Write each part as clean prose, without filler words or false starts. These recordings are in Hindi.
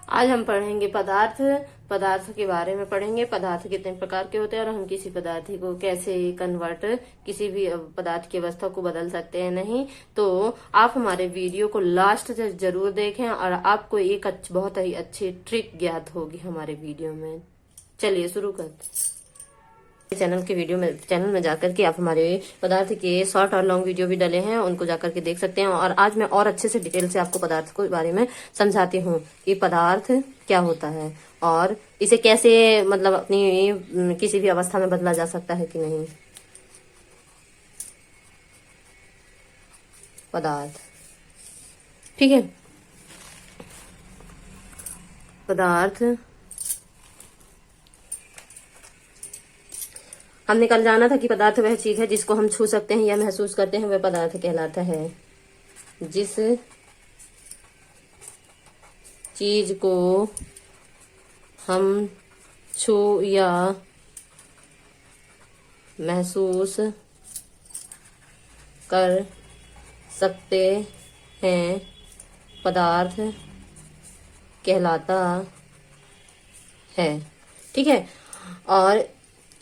आज हम पढ़ेंगे पदार्थ। पदार्थ के बारे में पढ़ेंगे। पदार्थ कितने प्रकार के होते हैं और हम किसी पदार्थ को कैसे कन्वर्ट, किसी भी पदार्थ की अवस्था को बदल सकते हैं। नहीं तो आप हमारे वीडियो को लास्ट तक जरूर देखें और आपको एक बहुत ही अच्छी ट्रिक ज्ञात होगी हमारे वीडियो में। चलिए शुरू करते हैं। चैनल में जाकर के आप हमारे पदार्थ के शॉर्ट और लॉन्ग वीडियो भी डले हैं, उनको जाकर के देख सकते हैं। और आज मैं और अच्छे से डिटेल से आपको पदार्थ के बारे में समझाती हूँ कि पदार्थ क्या होता है और इसे कैसे मतलब अपनी किसी भी अवस्था में बदला जा सकता है कि नहीं। पदार्थ, ठीक है। पदार्थ हमने कल जाना था कि पदार्थ वह चीज है जिसको हम छू सकते हैं या महसूस करते हैं, वह पदार्थ कहलाता है। जिस चीज को हम छू या महसूस कर सकते हैं पदार्थ कहलाता है, ठीक है। और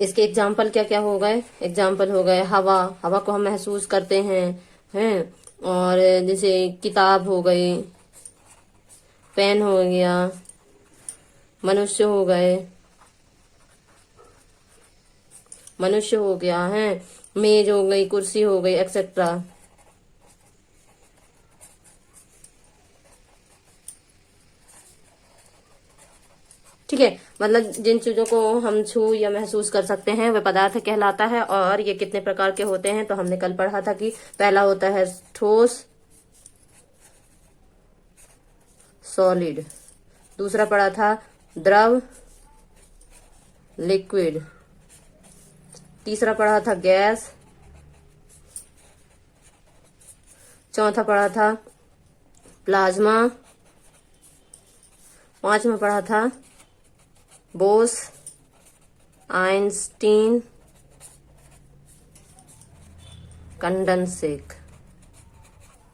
इसके एग्जाम्पल क्या क्या हो गए? एग्जाम्पल हो गए हवा। हवा को हम महसूस करते हैं। और जैसे किताब हो गई, पेन हो गया, मनुष्य हो गए, मनुष्य हो गया है, मेज हो गई, कुर्सी हो गई, एक्सेट्रा। ठीक है, मतलब जिन चीजों को हम छू या महसूस कर सकते हैं वह पदार्थ कहलाता है। और ये कितने प्रकार के होते हैं तो हमने कल पढ़ा था कि पहला होता है ठोस, सॉलिड। दूसरा पढ़ा था द्रव, लिक्विड। तीसरा पढ़ा था गैस। चौथा पढ़ा था प्लाज्मा। पांचवा पढ़ा था बोस आइंस्टीन कंडेंसेट।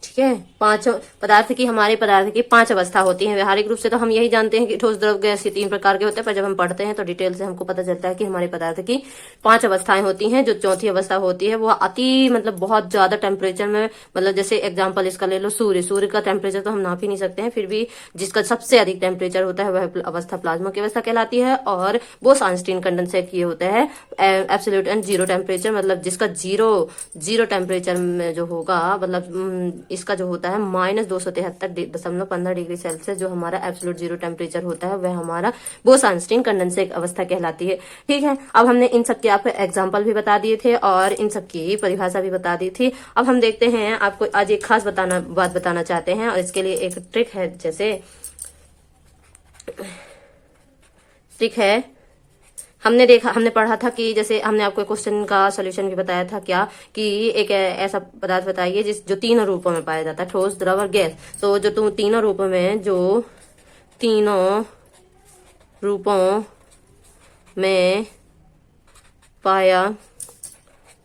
ठीक है, पांचों पदार्थ की, हमारे पदार्थ की 5 अवस्था होती है। व्यवहारिक रूप से तो हम यही जानते हैं कि ठोस, द्रव, गैस, ये 3 प्रकार के होते हैं, पर जब हम पढ़ते हैं तो डिटेल से हमको पता चलता है कि हमारे पदार्थ की 5 अवस्थाएं होती हैं। जो चौथी अवस्था होती है वो अति मतलब बहुत ज्यादा टेम्परेचर में, मतलब जैसे एग्जाम्पल इसका ले लो सूर्य। सूर्य का टेम्परेचर तो हम नाप ही नहीं सकते हैं, फिर भी जिसका सबसे अधिक टेम्परेचर होता है वह अवस्था प्लाज्मा की अवस्था कहलाती है। और बोस आइंस्टीन कंडेंसेट ये होता है एब्सोल्यूट एंड जीरो टेम्परेचर, मतलब जिसका जीरो टेम्परेचर में जो होगा, मतलब इसका जो होता है -273.15 डिग्री सेल्सियस, जो हमारा एब्सोल्यूट जीरो टेम्परेचर होता है वह हमारा बोस आइंस्टीन कंडेंसेट अवस्था कहलाती है। ठीक है, अब हमने इन सब के आपको एग्जाम्पल भी बता दिए थे और इन सब की परिभाषा भी बता दी थी। अब हम देखते हैं, आपको आज एक खास बात बताना चाहते हैं और इसके लिए एक ट्रिक है। जैसे ट्रिक है, हमने पढ़ा था कि जैसे हमने आपको क्वेश्चन का सॉल्यूशन भी बताया था क्या, कि एक ऐसा पदार्थ बताइए जो तीनों रूपों में पाया जाता है, ठोस, द्रव और गैस। तो जो तीनों रूपों में, जो तीनों रूपों में पाया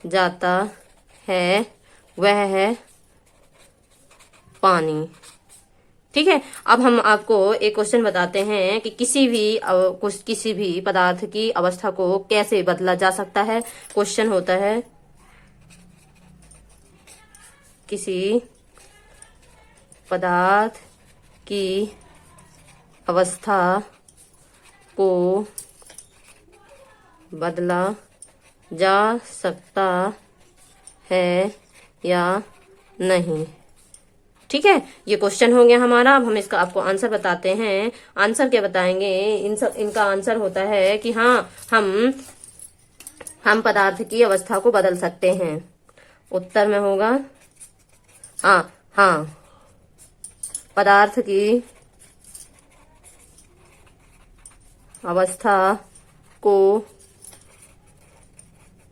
जाता है वह है पानी। ठीक है, अब हम आपको एक क्वेश्चन बताते हैं कि किसी भी पदार्थ की अवस्था को कैसे बदला जा सकता है। क्वेश्चन होता है किसी पदार्थ की अवस्था को बदला जा सकता है या नहीं। ठीक है, ये क्वेश्चन हो गया हमारा। अब हम इसका आपको आंसर बताते हैं। आंसर क्या बताएंगे? इनका आंसर होता है कि हाँ, हम पदार्थ की अवस्था को बदल सकते हैं। उत्तर में होगा हाँ, पदार्थ की अवस्था को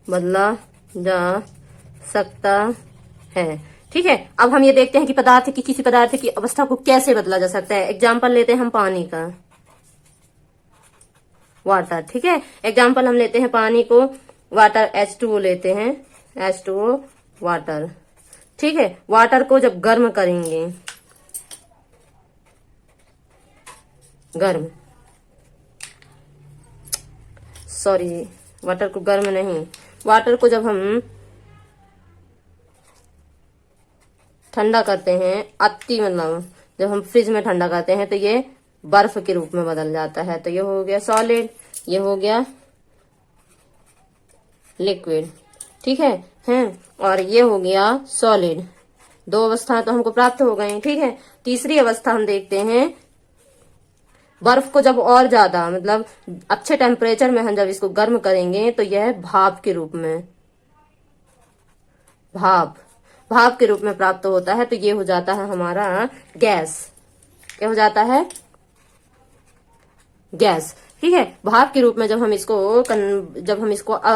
बदला जा सकता है। ठीक है, अब हम ये देखते हैं कि किसी पदार्थ की अवस्था को कैसे बदला जा सकता है। एग्जाम्पल लेते हैं हम पानी का, वाटर। ठीक है, एग्जाम्पल हम लेते हैं पानी को, वाटर H2O लेते हैं, H2O वाटर। ठीक है, वाटर को जब गर्म करेंगे, गर्म, सॉरी वाटर को गर्म नहीं, वाटर को जब हम ठंडा करते हैं, अति मतलब जब हम फ्रिज में ठंडा करते हैं तो ये बर्फ के रूप में बदल जाता है। तो ये हो गया सॉलिड, ये हो गया लिक्विड, ठीक है हैं, और ये हो गया सॉलिड। दो अवस्था तो हमको प्राप्त हो गई, ठीक है। तीसरी अवस्था हम देखते हैं, बर्फ को जब और ज्यादा मतलब अच्छे टेम्परेचर में हम जब इसको गर्म करेंगे तो यह भाप के रूप में, भाप के रूप में प्राप्त होता है। तो ये हो जाता है हमारा गैस। क्या हो जाता है? गैस, ठीक है। भाप के रूप में जब हम इसको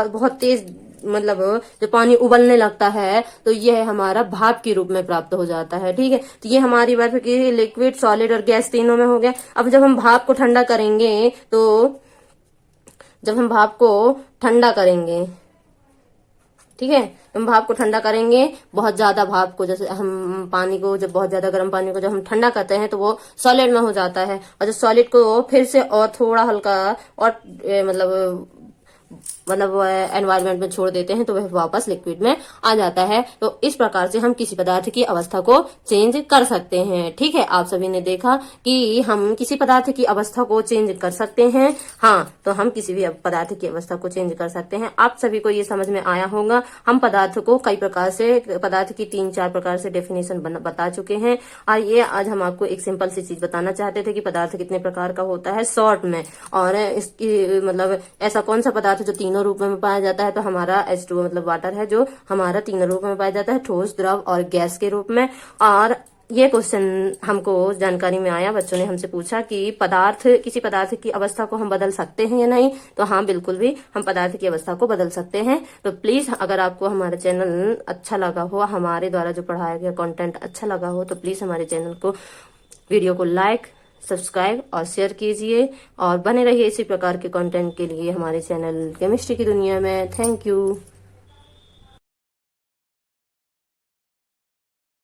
बहुत तेज मतलब जब पानी उबलने लगता है तो यह हमारा भाप के रूप में प्राप्त हो जाता है, ठीक है। तो ये हमारी बर्फ की लिक्विड, सॉलिड और गैस तीनों में हो गया। अब जब हम भाप को ठंडा करेंगे तो जब हम भाप को ठंडा करेंगे, ठीक है, हम भाप को ठंडा करेंगे, बहुत ज्यादा भाप को, जैसे हम पानी को जब बहुत ज्यादा गर्म पानी को जब हम ठंडा करते हैं तो वो सॉलिड में हो जाता है। और जब सॉलिड को फिर से और थोड़ा हल्का और मतलब एनवायरनमेंट में छोड़ देते हैं तो वह वापस लिक्विड में आ जाता है। तो इस प्रकार से हम किसी पदार्थ की अवस्था को चेंज कर सकते हैं, ठीक है। आप सभी ने देखा कि हम किसी पदार्थ की अवस्था को चेंज कर सकते हैं। हाँ, तो हम किसी भी पदार्थ की अवस्था को चेंज कर सकते हैं। आप सभी को ये समझ में आया होगा। हम पदार्थ को कई प्रकार से, पदार्थ की 3-4 प्रकार से डेफिनेशन बता चुके हैं। और ये आज हम आपको एक सिंपल सी चीज बताना चाहते थे कि पदार्थ कितने प्रकार का होता है शॉर्ट में, और इसकी मतलब ऐसा कौन सा पदार्थ जो तीनों रूप में पाया जाता है। तो हमारा H2O मतलब वाटर है, जो हमारा तीनों रूप में पाया जाता है, ठोस, द्रव और गैस के रूप में। और ये क्वेश्चन हमको जानकारी में आया, बच्चों ने हमसे पूछा कि किसी पदार्थ की अवस्था को हम बदल सकते हैं या नहीं। तो हाँ, बिल्कुल भी हम पदार्थ की अवस्था को बदल सकते हैं। तो प्लीज अगर आपको हमारा चैनल अच्छा लगा हो, हमारे द्वारा जो पढ़ाया गया कंटेंट अच्छा लगा हो, तो प्लीज हमारे चैनल को, वीडियो को लाइक, सब्सक्राइब और शेयर कीजिए, और बने रहिए इसी प्रकार के कंटेंट के लिए हमारे चैनल केमिस्ट्री की दुनिया में। Thank you.